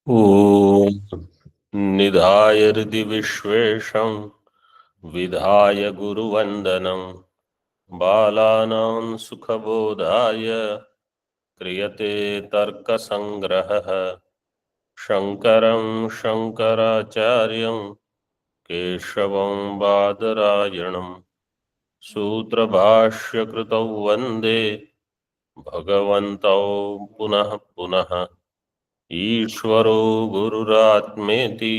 ॐ निधाय हृदि विश्वेशं विधाय गुरुवन्दनं बालानां सुखबोधाय क्रियते तर्कसङ्ग्रहः शङ्करं शङ्कराचार्यं केशवं बादरायणं सूत्रभाष्यकृतौ वन्दे भगवन्तौ पुनः पुनः ईश्वरो गुरुरात्मेति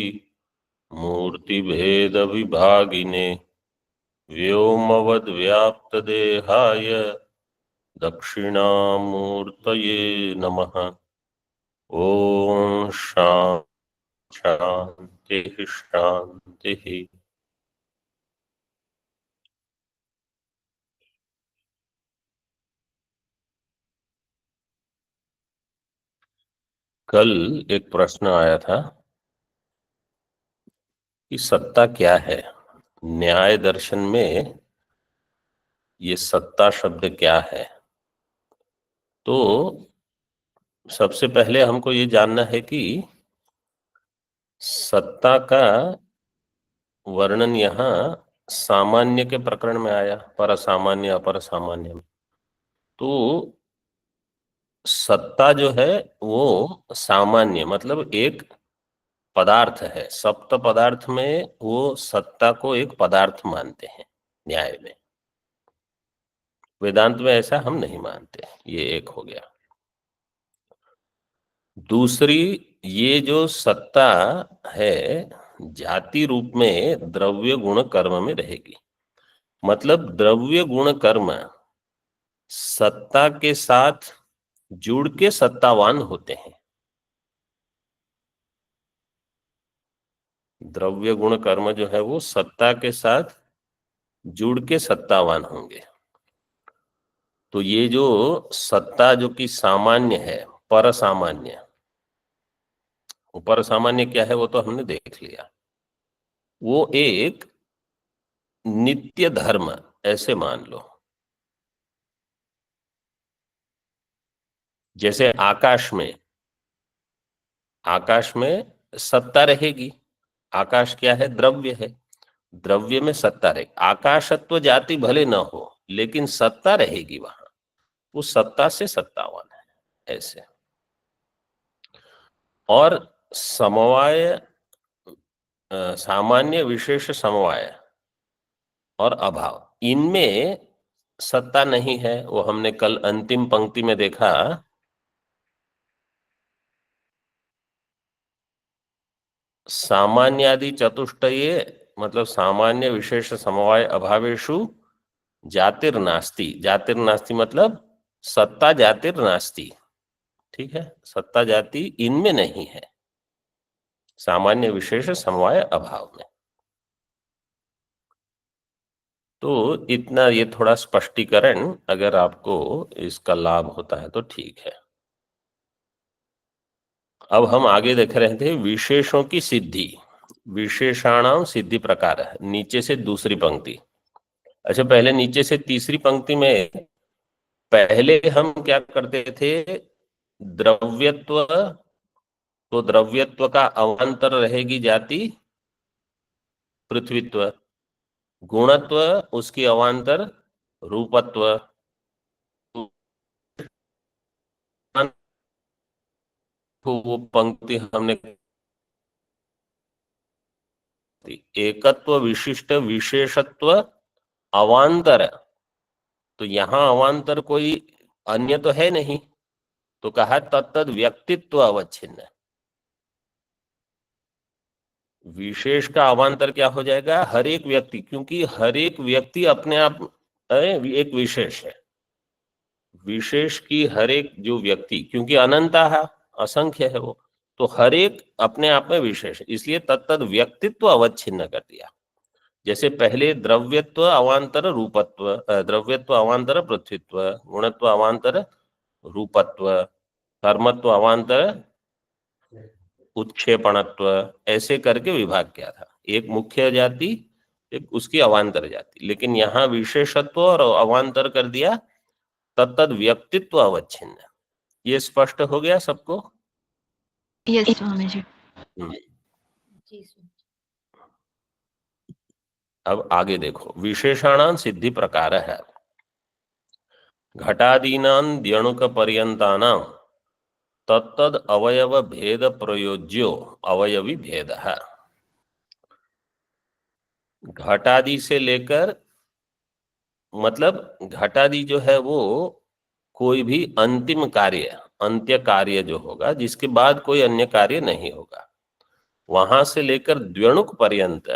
मूर्तिभेदविभागिने व्योमवद्व्याप्तदेहाय दक्षिणामूर्तये नमः। ओम शांति शांति। कल एक प्रश्न आया था कि सत्ता क्या है। न्याय दर्शन में ये सत्ता शब्द क्या है। तो सबसे पहले हमको ये जानना है कि सत्ता का वर्णन यहाँ सामान्य के प्रकरण में आया, पर सामान्य अपर सामान्य में। तो सत्ता जो है वो सामान्य मतलब एक पदार्थ है। सप्त पदार्थ में वो सत्ता को एक पदार्थ मानते हैं न्याय में। वेदांत में ऐसा हम नहीं मानते। ये एक हो गया। दूसरी, ये जो सत्ता है जाति रूप में द्रव्य गुण कर्म में रहेगी। मतलब द्रव्य गुण कर्म सत्ता के साथ जुड़ के सत्तावान होते हैं। द्रव्य गुण कर्म जो है वो सत्ता के साथ जुड़ के सत्तावान होंगे। तो ये जो सत्ता जो कि सामान्य है, पर सामान्य, पर सामान्य क्या है वो तो हमने देख लिया। वो एक नित्य धर्म ऐसे मान लो। जैसे आकाश में सत्ता रहेगी। आकाश क्या है? द्रव्य है। द्रव्य में सत्ता रहेगी। आकाशत्व जाति भले न हो लेकिन सत्ता रहेगी वहां। वो सत्ता से सत्तावान है ऐसे। और समवाय, सामान्य विशेष समवाय और अभाव, इनमें सत्ता नहीं है। वो हमने कल अंतिम पंक्ति में देखा। सामान्यादि चतुष्टये मतलब सामान्य विशेष समवाय अभावेषु जातिर्नास्ति। जातिर्नास्ति मतलब सत्ता जातिर्नास्ति। ठीक है, सत्ता जाति इनमें नहीं है, सामान्य विशेष समवाय अभाव में। तो इतना, ये थोड़ा स्पष्टीकरण अगर आपको इसका लाभ होता है तो ठीक है। अब हम आगे देख रहे थे विशेषों की सिद्धि। विशेषाणाम सिद्धि प्रकार है, नीचे से दूसरी पंक्ति। अच्छा, पहले नीचे से तीसरी पंक्ति में पहले हम क्या करते थे? द्रव्यत्व, तो द्रव्यत्व का अवांतर रहेगी जाति पृथ्वीत्व। गुणत्व उसकी अवांतर रूपत्व। तो वो पंक्ति हमने एकत्व विशिष्ट विशेषत्व अवांतर। तो यहां अवांतर कोई अन्य तो है नहीं, तो कहा तत्तद व्यक्तित्व अवच्छिन्न। विशेष का अवांतर क्या हो जाएगा? हर एक व्यक्ति, क्योंकि हर एक व्यक्ति अपने आप एक विशेष है। विशेष की हर एक जो व्यक्ति, क्योंकि अनंता है, असंख्य है वो, तो हर एक अपने आप में विशेष है, इसलिए तत्तद व्यक्तित्व अवच्छिन्न कर दिया। जैसे पहले द्रव्यत्व अवांतर रूपत्व, द्रव्यत्व अवांतर पृथ्वीत्व, गुणत्व अवांतर रूपत्व, कर्मत्व अवांतर उत्क्षेपणत्व, ऐसे करके विभाग किया था। एक मुख्य जाति, एक उसकी अवांतर जाति। लेकिन यहाँ विशेषत्व और अवांतर कर दिया, तत्तद व्यक्तित्व अवच्छिन्न। ये स्पष्ट हो गया सबको? यस स्वामी जी। हम्म, जी स्वामी। अब आगे देखो, विशेषाणां सिद्धि प्रकार है घटादीनां द्यणुक पर्यंतानां तत्तद अवयव भेद प्रयोज्यो अवयवी भेद है। घटादि से लेकर, मतलब घटादि जो है वो कोई भी अंतिम कार्य, अंत्य कार्य जो होगा जिसके बाद कोई अन्य कार्य नहीं होगा, वहां से लेकर द्व्यणुक पर्यंत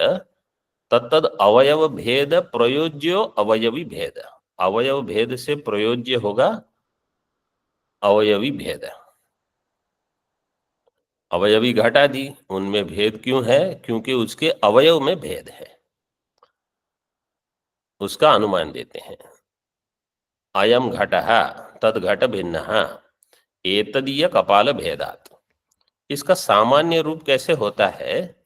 तत्तद अवयव भेद प्रयोज्यो अवयवी भेद, अवयव भेद से प्रयोज्य होगा अवयवी भेद। अवयवी घटादि उनमें भेद क्यों है? क्योंकि उसके अवयव में भेद है, उसका अनुमान देते हैं। अयम घटः तद घट भिन्नः एतदीय कपाल भेदात्। इसका सामान्य रूप कैसे होता है?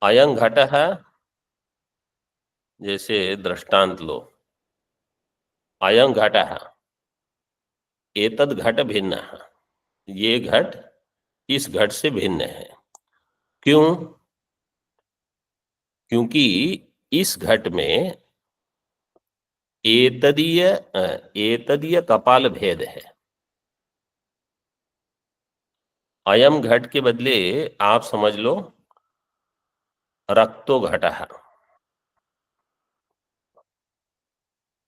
अयं घटः, जैसे दृष्टांत लो, अयं घटः एतद घट भिन्नः, ये घट इस घट से भिन्न है। क्यों? क्योंकि इस घट में एतदीय कपाल भेद है। अयम घट के बदले आप समझ लो रक्तो घटः,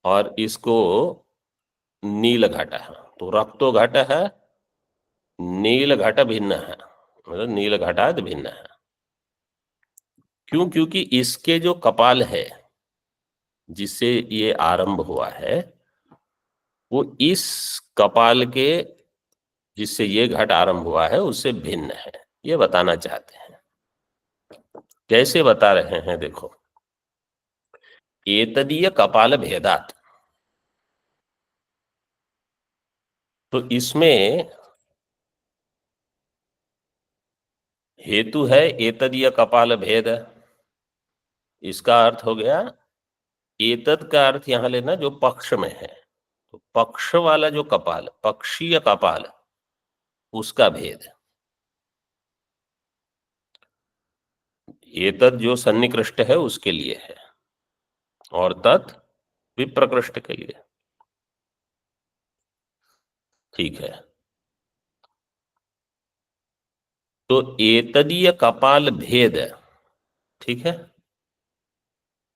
और इसको नील घटः। तो रक्तो घटः नील घट भिन्न है, मतलब नील घटाद भिन्न है। क्यों? क्योंकि इसके जो कपाल है जिससे ये आरंभ हुआ है, वो इस कपाल के जिससे ये घट आरंभ हुआ है उससे भिन्न है, ये बताना चाहते हैं। कैसे बता रहे हैं? देखो, एतदीय कपाल भेदात, तो इसमें हेतु है एतदीय कपाल भेद। इसका अर्थ हो गया, एतद का अर्थ यहां लेना जो पक्ष में है, तो पक्ष वाला जो कपाल, पक्षीय कपाल, उसका भेद। एतद जो सन्निकृष्ट है उसके लिए है, और तत् विप्रकृष्ट के लिए। ठीक है, तो एतदीय कपाल भेद, ठीक है।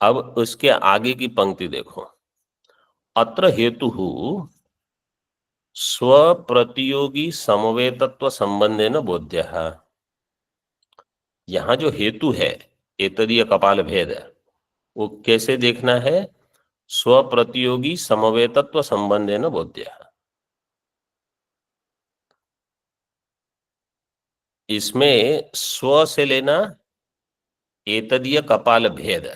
अब उसके आगे की पंक्ति देखो, अत्र हेतु स्वप्रतियोगी समवेतत्व संबंधेन बोध्य। यहां जो हेतु है एतदीय कपाल भेद, वो कैसे देखना है? स्वप्रतियोगी समवेतत्व संबंधेन बोध्य। इसमें स्व से लेना एतदीय कपाल भेद,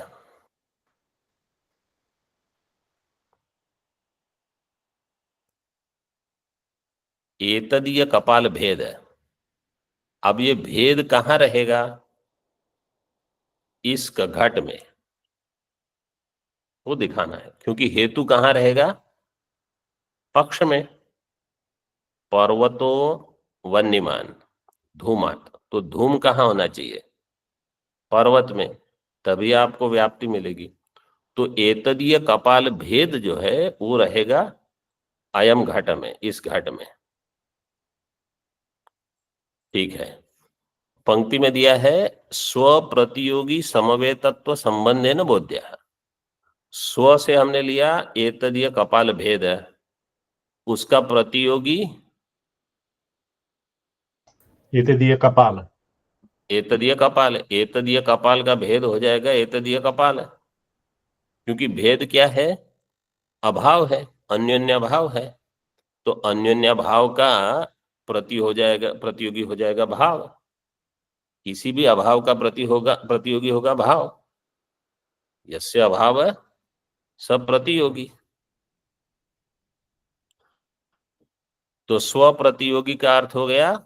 एतदीय कपाल भेद। अब ये भेद कहां रहेगा? इस घट में, वो दिखाना है। क्योंकि हेतु कहां रहेगा? पक्ष में। पर्वतो वन्यमान धूमात, तो धूम कहां होना चाहिए? पर्वत में, तभी आपको व्याप्ति मिलेगी। तो एतदीय कपाल भेद जो है वो रहेगा अयम घट में, इस घट में। ठीक है, पंक्ति में दिया है स्व प्रतियोगी समवेतत्व संबंधे न बोध्य। स्व से हमने लिया एतदीय कपाल भेद, उसका प्रतियोगी एतदीय कपाल, एतदीय कपाल, एतदीय कपाल का भेद हो जाएगा एतदीय कपाल। क्योंकि भेद क्या है? अभाव है, अन्योन्य अभाव है। तो अन्योन्य भाव का प्रति हो जाएगा, प्रतियोगी हो जाएगा भाव। किसी भी अभाव का प्रतियोगी होगा भाव। यस्य अभाव सब प्रतियोगी। तो स्व प्रतियोगी का अर्थ हो गया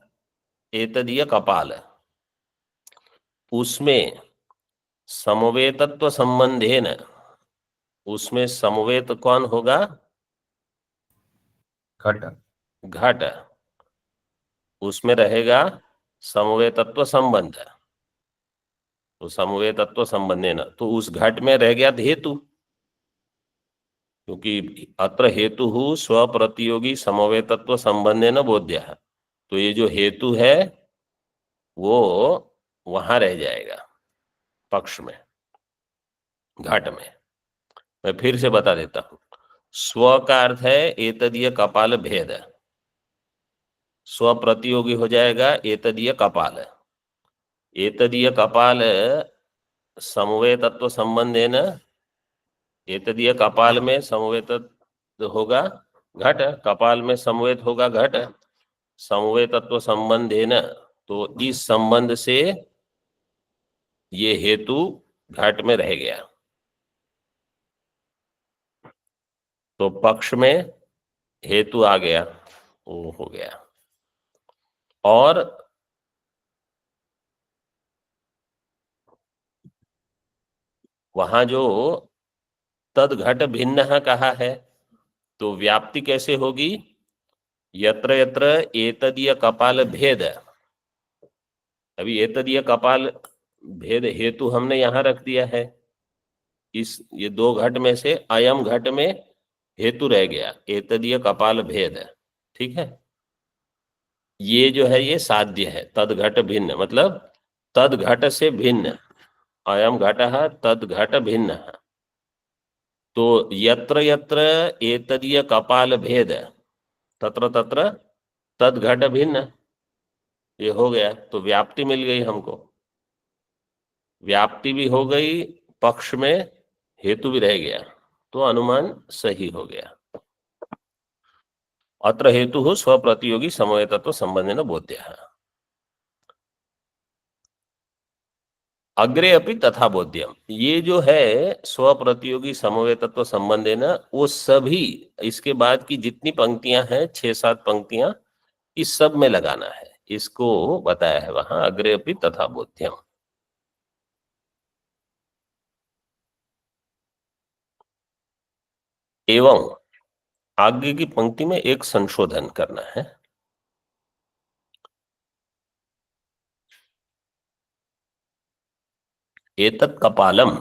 एतदीय कपाल। उसमें समवेतत्व संबंधेन, उसमें समवेत कौन होगा? घट, घट। उसमें रहेगा समवेय तत्व संबंध, तो समवेय तत्व संबंधेन, तो उस घट में रह गया हेतु, क्योंकि अत्र हेतु स्वप्रतियोगी समवेय तत्व संबंधेन बोध्यः, तो ये जो हेतु है वो वहां रह जाएगा पक्ष में, घट में। मैं फिर से बता देता हूं, स्व का अर्थ है एतदीय कपाल भेद, स्व प्रतियोगी हो जाएगा एतदीय कपाल, एतदीय कपाल समवेय तत्व संबंधेन, एतदीय कपाल में समवेत होगा घट, कपाल में समवेत होगा घट, समवेय तत्व संबंधेन, तो इस संबंध से ये हेतु घट में रह गया, तो पक्ष में हेतु आ गया, वो हो गया। और वहां जो तद घट भिन्न कहा है, तो व्याप्ति कैसे होगी, यत्र यत्र एतदीय कपाल भेद, अभी एतदीय कपाल भेद हेतु हमने यहां रख दिया है, ये दो घट में से अयम घट में हेतु रह गया एतदीय कपाल भेद, ठीक है। ये जो है ये साध्य है, तद घट भिन्न मतलब तद घट से भिन्न, अयम घट तद घट भिन्न, तो यत्र यत्र एतदीय कपाल भेद तत्र तत्र तद घट भिन्न, ये हो गया, तो व्याप्ति मिल गई हमको, व्याप्ति भी हो गई, पक्ष में हेतु भी रह गया, तो अनुमान सही हो गया। अत्र हेतु स्वप्रतियोगी समवेय तत्व संबंधेन बोध्यः, अग्रे अपि तथा बोध्यम, ये जो है स्वप्रतियोगी समवेय तत्व संबंधेन, वो सभी इसके बाद की जितनी पंक्तियां हैं 6-7 पंक्तियां, इस सब में लगाना है, इसको बताया है वहां, अग्रे अपि तथा बोध्यम। एवं आगे की पंक्ति में एक संशोधन करना है, एतत् कपालम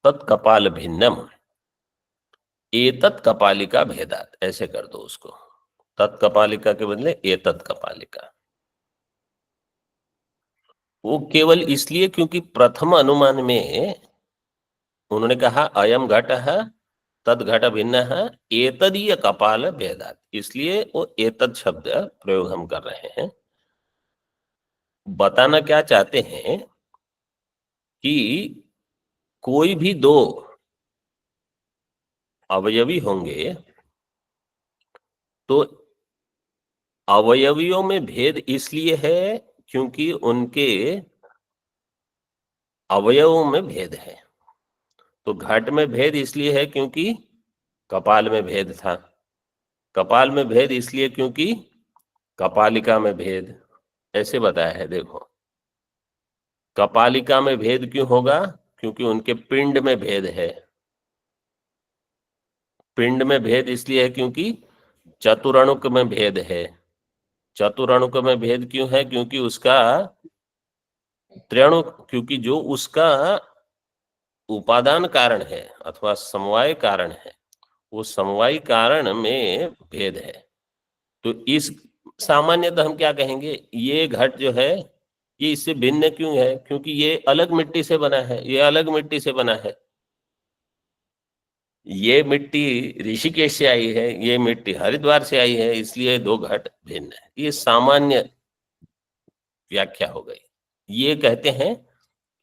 तत्कपाल भिन्नम एतत् कपालिका भेदात, ऐसे कर दो उसको, तत्कपालिका के बदले एतत् कपालिका। वो केवल इसलिए क्योंकि प्रथम अनुमान में उन्होंने कहा अयम घट है तद घट भिन्न है एतदीय कपाल भेदात, इसलिए वो एतद शब्द प्रयोग हम कर रहे हैं। बताना क्या चाहते हैं कि कोई भी दो अवयवी होंगे तो अवयवियों में भेद इसलिए है क्योंकि उनके अवयवों में भेद है, तो घट में भेद इसलिए है क्योंकि कपाल में भेद था, कपाल में भेद इसलिए क्योंकि कपालिका में भेद, ऐसे बताया है। देखो कपालिका में भेद क्यों होगा, क्योंकि उनके पिंड में भेद है, पिंड में भेद इसलिए है क्योंकि चतुरणुक में भेद है, चतुरणुक में भेद क्यों है, क्योंकि उसका त्र्यणुक, क्योंकि जो उसका उपादान कारण है अथवा समवाय कारण है, वो समवाय कारण में भेद है। तो इस सामान्यतः हम क्या कहेंगे, ये घट जो है ये इससे भिन्न क्यों है, क्योंकि ये अलग मिट्टी से बना है, ये अलग मिट्टी से बना है, ये मिट्टी ऋषिकेश से आई है, ये मिट्टी हरिद्वार से आई है, इसलिए दो घट भिन्न है। ये सामान्य व्याख्या हो गई। ये कहते हैं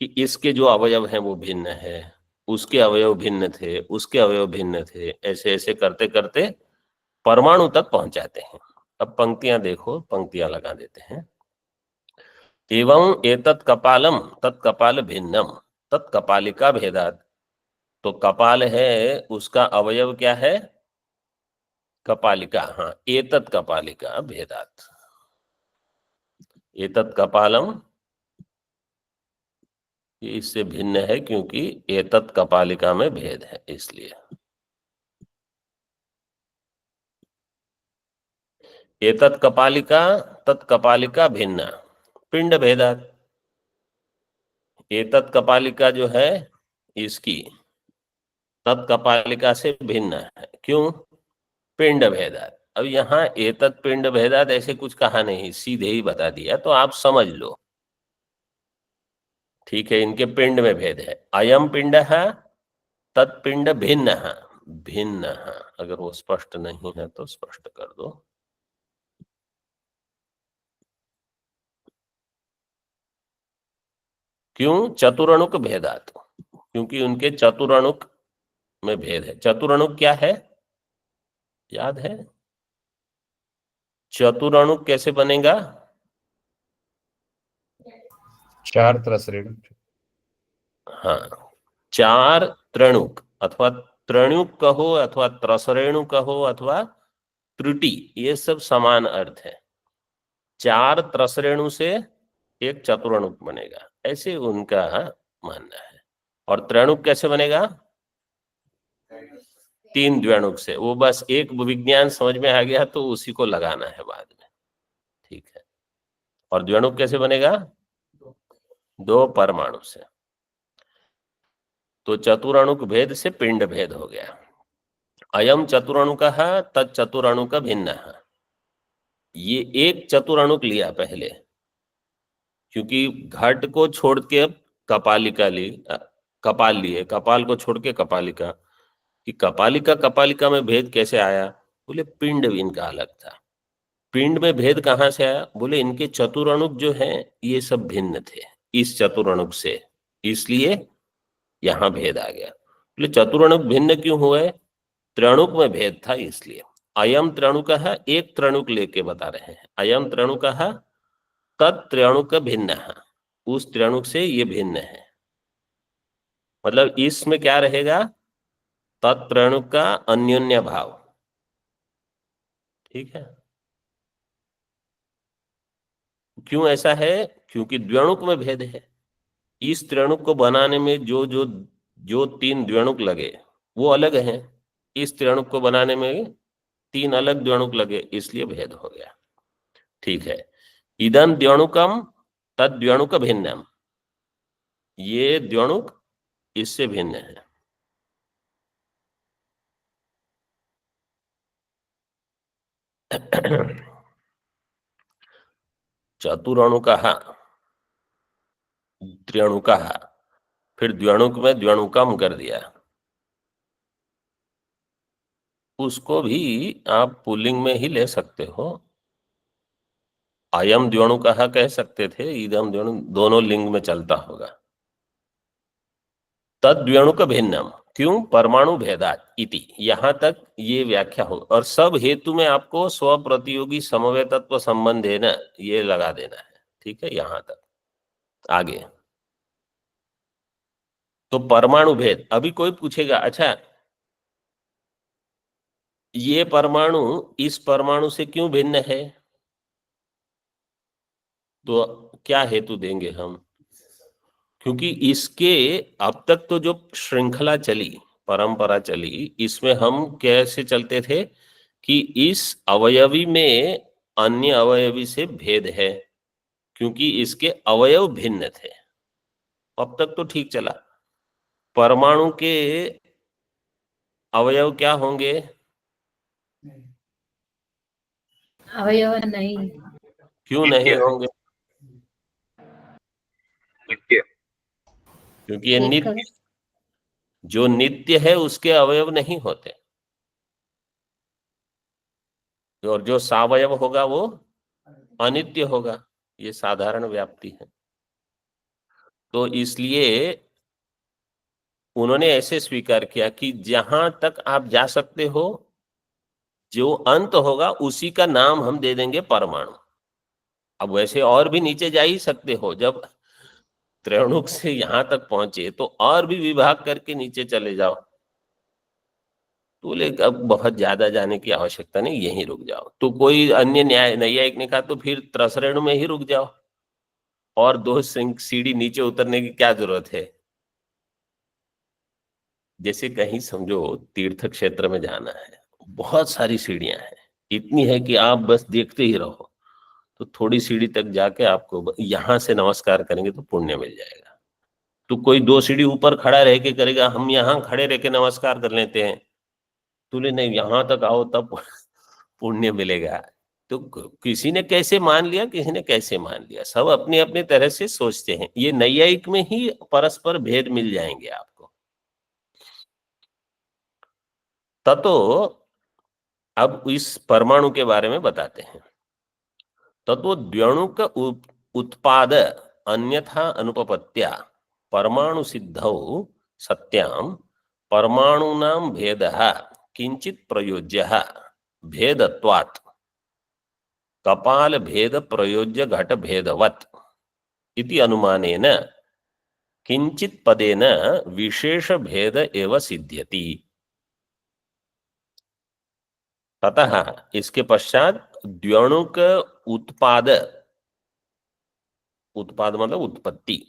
कि इसके जो अवयव हैं वो भिन्न है, उसके अवयव भिन्न थे, उसके अवयव भिन्न थे, ऐसे ऐसे करते करते परमाणु तक पहुंच जाते हैं। अब पंक्तियां देखो, पंक्तियां लगा देते हैं। एवं एतत् कपालम तत्कपाल भिन्नम तत्कपालिका भेदात, तो कपाल है उसका अवयव क्या है, कपालिका, हाँ, एतत् कपालिका भेदात, एतत् कपालम ये इससे भिन्न है क्योंकि एतत् कपालिका में भेद है, इसलिए एतत् कपालिका तत् कपालिका भिन्ना पिंड भेदात। एतत् कपालिका जो है इसकी तत् कपालिका से भिन्न है, क्यों? पिंड भेदात। अब यहाँ एतत् पिंड भेदात ऐसे कुछ कहा नहीं, सीधे ही बता दिया, तो आप समझ लो। ठीक है, इनके पिंड में भेद है। अयम पिंड है तत्पिंड भिन्न है। भिन्न है, अगर वो स्पष्ट नहीं है तो स्पष्ट कर दो। क्यों? चतुरणुक भेदात, क्योंकि उनके चतुरणुक में भेद है। चतुरणुक क्या है, याद है? चतुरणुक कैसे बनेगा? 4 त्रसरेणु। हाँ, 4 त्रणुक अथवा त्रणुक कहो अथवा त्रसरेणु कहो अथवा त्रुटि, ये सब समान अर्थ है। 4 त्रसरेणु से एक चतुरणुक बनेगा, ऐसे उनका मानना है। और त्रणुक कैसे बनेगा? 3 द्व्यणुक से। वो बस एक विज्ञान समझ में आ गया तो उसी को लगाना है बाद में। ठीक है। और द्व्यणुक कैसे बनेगा? 2 परमाणु से। तो चतुरणुक भेद से पिंड भेद हो गया। अयम चतुरणुक तच्चतुरणुक भिन्न है। ये एक चतुरणुक लिया पहले, क्योंकि घट को छोड़ के कपालिका ली, कपाल लिए, कपाल को छोड़ के कपालिका। कि कपालिका कपालिका में भेद कैसे आया? बोले पिंड इनका अलग था। पिंड में भेद कहाँ से आया? बोले इनके चतुरणुक जो हैं ये सब भिन्न थे इस चतुरणुक से, इसलिए यहां भेद आ गया। बोले चतुरणुक भिन्न क्यों हुए? त्रणुक में भेद था इसलिए। अयम त्रणुक है, एक त्रणुक लेके बता रहे हैं। अयम त्रणुक है तत्त्रणुक भिन्न है, उस त्रणुक से ये भिन्न है। मतलब इसमें क्या रहेगा? तत्त्रणुक का अन्योन्य भाव। ठीक है। क्यों ऐसा है? क्योंकि द्व्यणुक में भेद है। इस त्रणुक को बनाने में जो जो जो 3 द्व्यणुक लगे वो अलग हैं। इस त्रणुक को बनाने में 3 अलग द्व्यणुक लगे, इसलिए भेद हो गया। ठीक है। इदं द्व्यणुकम तद द्व्यणुक भिन्नम, ये द्व्यणुक इससे भिन्न है। चतुरणुकः त्र्यणुकः, फिर द्व्यणुक में द्व्यणुकम कर दिया। उसको भी आप पुल्लिंग में ही ले सकते हो। अयम द्व्यणुकः कह सकते थे, इदम द्व्यणुक दोनों लिंग में चलता होगा। तद द्व्यणुक भिन्नम, क्यों? परमाणु भेदात इति, यहां तक ये व्याख्या हो। और सब हेतु में आपको स्व प्रतियोगी समवय तत्व संबंध है ना, ये लगा देना है। ठीक है, यहां तक। आगे तो परमाणु भेद। अभी कोई पूछेगा अच्छा ये परमाणु इस परमाणु से क्यों भिन्न है? तो क्या हेतु देंगे हम? क्योंकि इसके अब तक तो जो श्रृंखला चली, परंपरा चली, इसमें हम कैसे चलते थे कि इस अवयवी में अन्य अवयवी से भेद है, क्योंकि इसके अवयव भिन्न थे। अब तक तो ठीक चला। परमाणु के अवयव क्या होंगे? अवयव नहीं। क्यों नहीं होंगे? क्योंकि ये नित्य, जो नित्य है उसके अवयव नहीं होते, और जो सावयव होगा वो अनित्य होगा। ये साधारण व्याप्ति है। तो इसलिए उन्होंने ऐसे स्वीकार किया कि जहां तक आप जा सकते हो, जो अंत होगा उसी का नाम हम दे देंगे परमाणु। अब वैसे और भी नीचे जा ही सकते हो, जब त्रिणुक से यहां तक पहुंचे तो और भी विभाग करके नीचे चले जाओ। तो बोले अब बहुत ज्यादा जाने की आवश्यकता नहीं, यहीं रुक जाओ। तो कोई अन्य न्याय नैयायिक ने कहा तो फिर त्रसरेणु में ही रुक जाओ, और 2 सीढ़ी नीचे उतरने की क्या जरूरत है? जैसे कहीं समझो तीर्थ क्षेत्र में जाना है, बहुत सारी सीढ़ियां हैं, इतनी है कि आप बस देखते ही रहो, तो थोड़ी सीढ़ी तक जाके आपको यहां से नमस्कार करेंगे तो पुण्य मिल जाएगा। तो कोई 2 सीढ़ी ऊपर खड़ा रह के करेगा, हम यहाँ खड़े रह के नमस्कार कर लेते हैं, बोले नहीं यहां तक आओ तब पुण्य मिलेगा। तो किसी ने कैसे मान लिया, किसी ने कैसे मान लिया, सब अपनी अपनी तरह से सोचते हैं। ये नैयायिक में ही परस्पर भेद मिल जाएंगे आपको। ततो अब इस परमाणु के बारे में बताते हैं। ततो द्व्यणुक उत्पाद अन्यथा अनुपपत्त्या परमाणु सिद्धौ सत्यां परमाणूनां भेदः किंचित प्रयोज्यः भेदत्वात् कपाल भेद प्रयोज्य घट भेदवत् इति अनुमानेन किंचित पदेन विशेष भेद एव सिद्ध्यति। ततः इसके पश्चात द्व्यणुक उत्पाद, उत्पाद मतलब उत्पत्ति,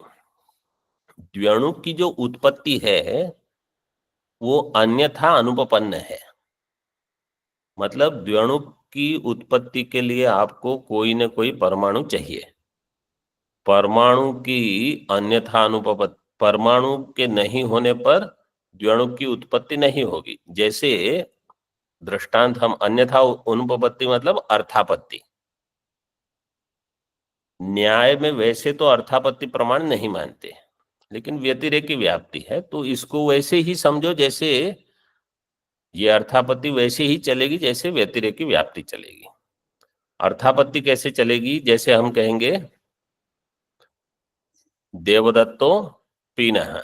द्व्यणुक की जो उत्पत्ति है वो अन्यथा अनुपपन्न है। मतलब द्व्यणुक की उत्पत्ति के लिए आपको कोई न कोई परमाणु चाहिए। परमाणु की अन्यथा अनुपपत्ति, परमाणु के नहीं होने पर द्व्यणुक की उत्पत्ति नहीं होगी। जैसे दृष्टांत हम अन्यथा अनुपपत्ति मतलब अर्थापत्ति। न्याय में वैसे तो अर्थापत्ति प्रमाण नहीं मानते, लेकिन व्यतिरेकी व्याप्ति है, तो इसको वैसे ही समझो जैसे ये अर्थापत्ति वैसे ही चलेगी जैसे व्यतिरेकी व्याप्ति चलेगी। अर्थापत्ति कैसे चलेगी, जैसे हम कहेंगे देवदत्तो पीनः,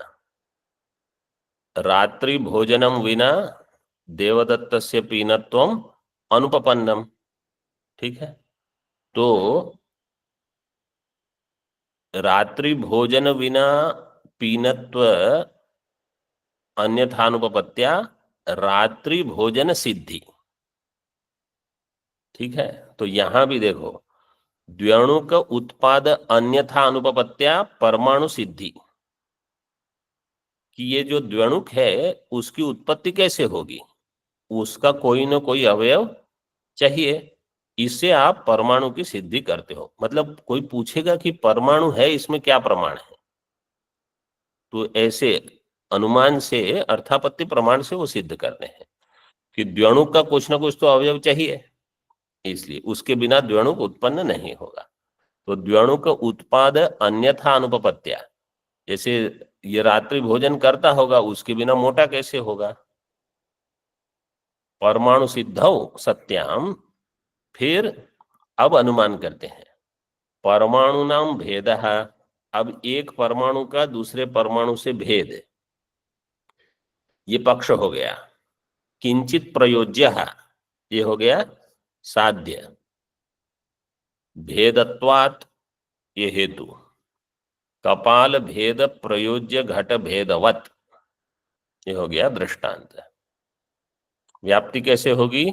रात्रि भोजनम विना देवदत्तस्य पीनत्वम अनुपपन्नम। ठीक है, तो रात्रि भोजन विना पीनत्व अन्यथानुपपत्त्या रात्रि भोजन सिद्धि। ठीक है, तो यहां भी देखो द्व्यणुक उत्पाद अन्यथा अनुपपत्त्या परमाणु सिद्धि कि ये जो द्व्यणुक है उसकी उत्पत्ति कैसे होगी, उसका कोई ना कोई अवयव चाहिए, इससे आप परमाणु की सिद्धि करते हो। मतलब कोई पूछेगा कि परमाणु है इसमें क्या प्रमाण है, तो ऐसे अनुमान से अर्थापत्ति प्रमाण से वो सिद्ध करते हैं कि द्व्यणुक का कुछ ना कुछ तो अवयव चाहिए, इसलिए उसके बिना द्व्यणुक उत्पन्न नहीं होगा। तो द्व्यणुक उत्पाद अन्यथा अनुपपत्त्या, जैसे ये रात्रि भोजन करता होगा उसके बिना मोटा कैसे होगा। परमाणु सिद्धौ सत्याम, फिर अब अनुमान करते हैं परमाणु नाम भेदः। अब एक परमाणु का दूसरे परमाणु से भेद, ये पक्ष हो गया। किंचित प्रयोज्य, ये हो गया साध्य। भेदत्वात्, ये हेतु। कपाल भेद प्रयोज्य घट भेदवत्, ये हो गया दृष्टांत। व्याप्ति कैसे होगी,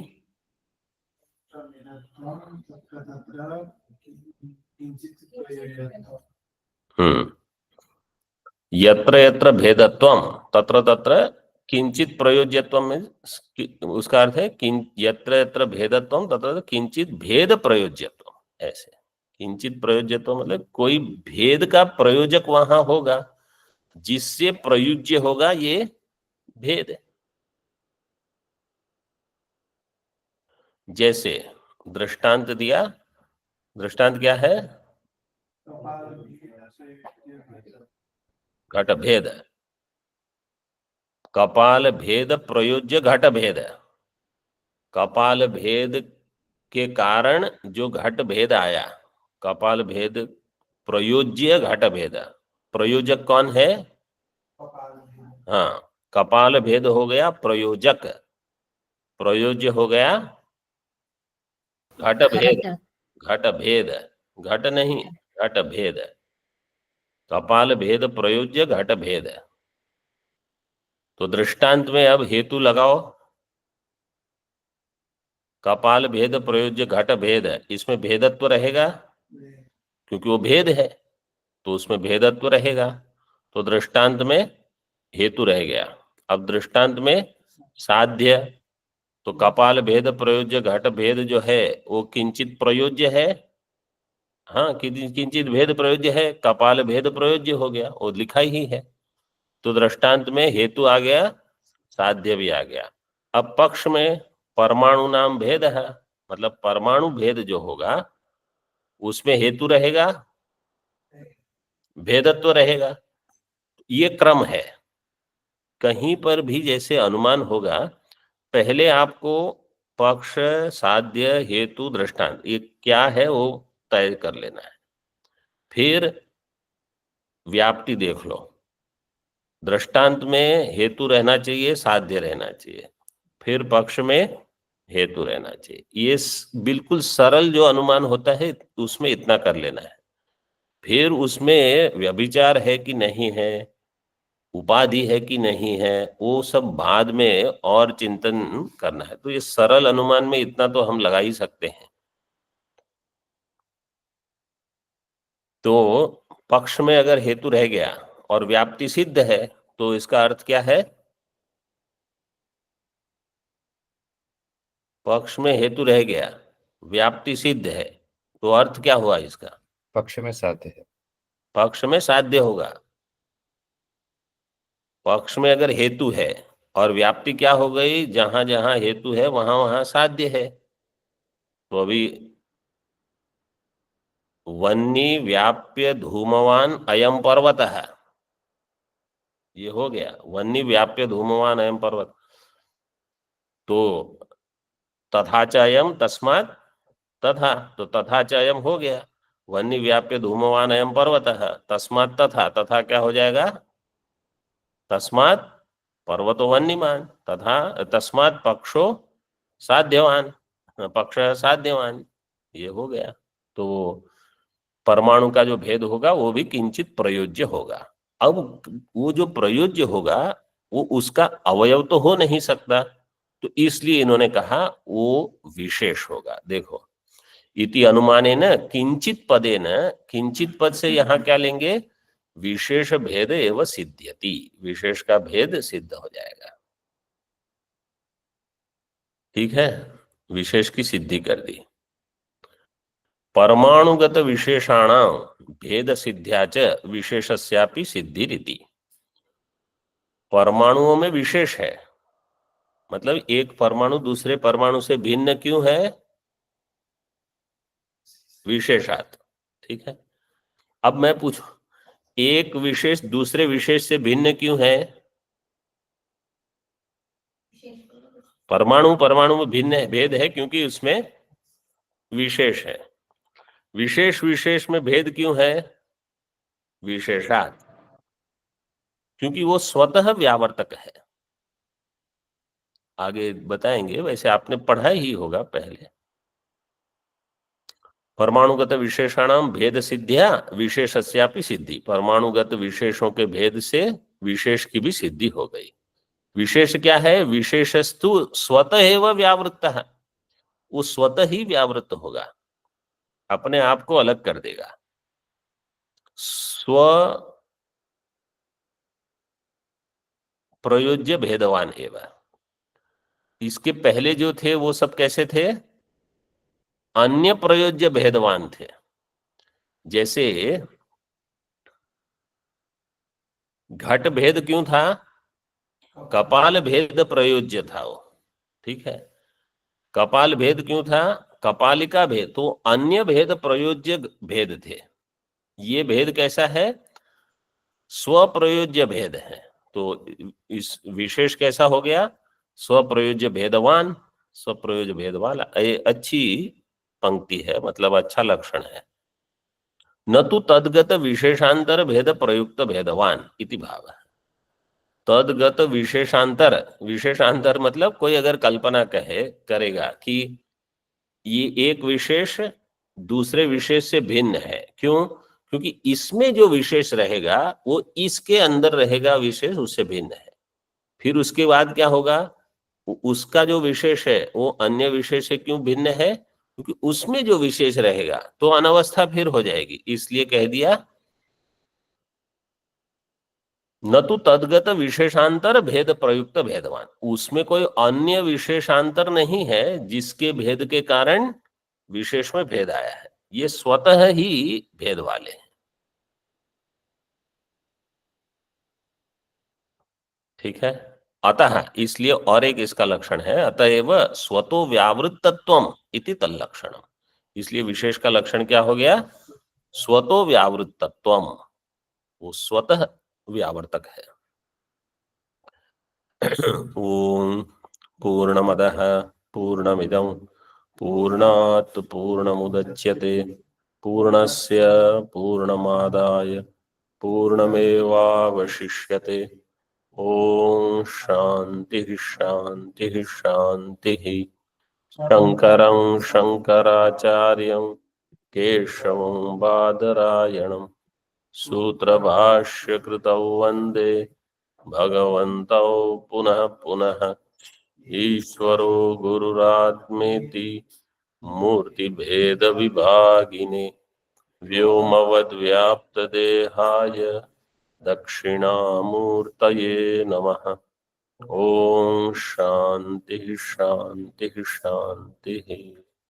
यत्र यत्र भेदत्वम तत्र तत्र किंचित प्रयोज्यत्वम में, उसका अर्थ है यत्र यत्र भेदत्वम तत्र तत्र किंचित भेद प्रयोज्यत्वम। ऐसे किंचित प्रयोज्यत्व मतलब कोई भेद का प्रयोजक वहां होगा जिससे प्रयुज्य होगा ये भेद। जैसे दृष्टांत दिया, दृष्टांत क्या है, घट भेद, कपाल भेद प्रयोज्य घट भेद। कपाल भेद के कारण जो घट भेद आया, कपाल भेद प्रयोज्य घट भेद। प्रयोजक कौन है, हाँ, कपाल भेद हो गया प्रयोजक, प्रयोज्य हो गया घट भेद। घट भेद, घट नहीं, घट भेद। कपाल भेद प्रयोज्य घट भेद। तो दृष्टांत में अब हेतु लगाओ, कपाल भेद प्रयोज्य घट भेद, इसमें भेदत्व रहेगा क्योंकि वो भेद है, तो उसमें भेदत्व रहेगा। तो दृष्टांत में हेतु रह गया। अब दृष्टांत में साध्य, तो कपाल भेद प्रयोज्य घट भेद जो है वो किंचित प्रयोज्य है। हाँ, किंचित भेद प्रयोज्य है, कपाल भेद प्रयोज्य हो गया, वो लिखा ही है। तो दृष्टांत में हेतु आ गया, साध्य भी आ गया। अब पक्ष में परमाणु नाम भेद है, मतलब परमाणु भेद जो होगा उसमें हेतु रहेगा, भेदत्व रहेगा। ये क्रम है। कहीं पर भी जैसे अनुमान होगा, पहले आपको पक्ष, साध्य, हेतु, दृष्टांत ये क्या है वो तय कर लेना है। फिर व्याप्ति देख लो। दृष्टांत में हेतु रहना चाहिए, साध्य रहना चाहिए, फिर पक्ष में हेतु रहना चाहिए। ये बिल्कुल सरल जो अनुमान होता है उसमें इतना कर लेना है। फिर उसमें व्यभिचार है कि नहीं है, उपाधि है कि नहीं है, वो सब बाद में और चिंतन करना है। तो ये सरल अनुमान में इतना तो हम लगा ही सकते हैं। तो पक्ष में अगर हेतु रह गया और व्याप्ति सिद्ध है तो इसका अर्थ क्या है? पक्ष में हेतु रह गया, व्याप्ति सिद्ध है, तो अर्थ क्या हुआ इसका? पक्ष में साध्य है। पक्ष में साध्य होगा। पक्ष में अगर हेतु है और व्याप्ति क्या हो गई? जहां जहां हेतु है वहां वहां साध्य है। तो अभी वन्नी व्याप्य धूमवान अयम पर्वत है, ये हो गया। वन्नी व्याप्य धूमवान अयम पर्वत, तो तथा च अयम तस्मात् तथा, तो तथा च अयम हो गया। वन्नी व्याप्य धूमवान अयम पर्वत है, तस्मात् तथा, तथा क्या हो जाएगा? तस्मात् पर्वतो वन्यमान, तथा तस्मात् पक्षो साध्यवान, पक्ष साध्यवान, ये हो गया। तो परमाणु का जो भेद होगा वो भी किंचित प्रयोज्य होगा। अब वो जो प्रयोज्य होगा वो उसका अवयव तो हो नहीं सकता, तो इसलिए इन्होंने कहा वो विशेष होगा। देखो, इति अनुमानेन किंचित पदेन, किंचित पद से यहाँ क्या लेंगे? विशेष भेद एवं सिद्ध्यति, विशेष का भेद सिद्ध हो जाएगा। ठीक है, विशेष की सिद्धि कर दी। परमाणुगत विशेषाणाम भेद सिद्ध्या च विशेषस्यापि सिद्धिरिति। परमाणुओं में विशेष है, मतलब एक परमाणु दूसरे परमाणु से भिन्न क्यों है? विशेषात। ठीक है, अब मैं पूछूं, एक विशेष दूसरे विशेष से भिन्न क्यों है? परमाणु परमाणु में भिन्न है, भेद है क्योंकि उसमें विशेष है। विशेष विशेष में भेद क्यों है? विशेषात, क्योंकि वो स्वतः व्यावर्तक है। आगे बताएंगे, वैसे आपने पढ़ा ही होगा पहले। परमाणुगत विशेषाणाम भेद सिद्धिया विशेषस्यापि सिद्धि, परमाणुगत विशेषों के भेद से विशेष की भी सिद्धि हो गई। विशेष क्या है? विशेषस्तु स्वतः एवं व्यावृत्त है, वो स्वतः ही व्यावृत्त होगा, अपने आप को अलग कर देगा। स्व प्रयोज्य भेदवान एवं। इसके पहले जो थे वो सब कैसे थे? अन्य प्रयोज्य भेदवान थे। जैसे घट भेद क्यों था? कपाल भेद प्रयोज्य था वो। ठीक है, कपाल भेद क्यों था? कपालिका भेद, तो अन्य भेद प्रयोज्य भेद थे। ये भेद कैसा है? स्वप्रयोज्य भेद है। तो इस विशेष कैसा हो गया? स्वप्रयोज्य भेदवान, स्वप्रयोज्य भेदवान। अच्छी पंक्ति है, मतलब अच्छा लक्षण है। न तो तद्गत विशेषांतर भेद प्रयुक्त भेदवान इति भाव। तद्गत विशेषांतर, विशेषांतर मतलब कोई अगर कल्पना करेगा कि ये एक विशेष दूसरे विशेष से भिन्न है, क्यों? क्योंकि इसमें जो विशेष रहेगा वो इसके अंदर रहेगा, विशेष उससे भिन्न है। फिर उसके बाद क्या होगा? उसका जो विशेष है वो अन्य विशेष से क्यों भिन्न है? क्योंकि उसमें जो विशेष रहेगा तो अनवस्था फिर हो जाएगी, इसलिए कह दिया न तो तद्गत विशेषांतर भेद प्रयुक्त भेदवान, उसमें कोई अन्य विशेषांतर नहीं है जिसके भेद के कारण विशेष में भेद आया है, ये स्वतः ही भेद वाले हैं। ठीक है, अतः इसलिए और एक इसका लक्षण है, अतएव स्वतो व्यावृत्तत्वम इति तल्लक्षणम, इसलिए विशेष का लक्षण क्या हो गया? स्वतो व्यावृत्तत्वम, वो स्वतः व्यावर्तक है। ओम पूर्णमदः पूर्णमिदं पूर्णात् पूर्णमुदच्यते पूर्णस्य पूर्णमादाय पूर्णमेवावशिष्यते। ओम शांति शांति शांति। शंकरं शंकराचार्यं केशवं बादरायणं सूत्रभाष्यकृतौ वन्दे भगवन्तौ पुनः पुनः। ईश्वरो गुरुरात्मेति मूर्तिभेद विभागिने व्योमवद्व्याप्तदेहाय दक्षिणामूर्तये नमः। ओम शांति शांति शांति।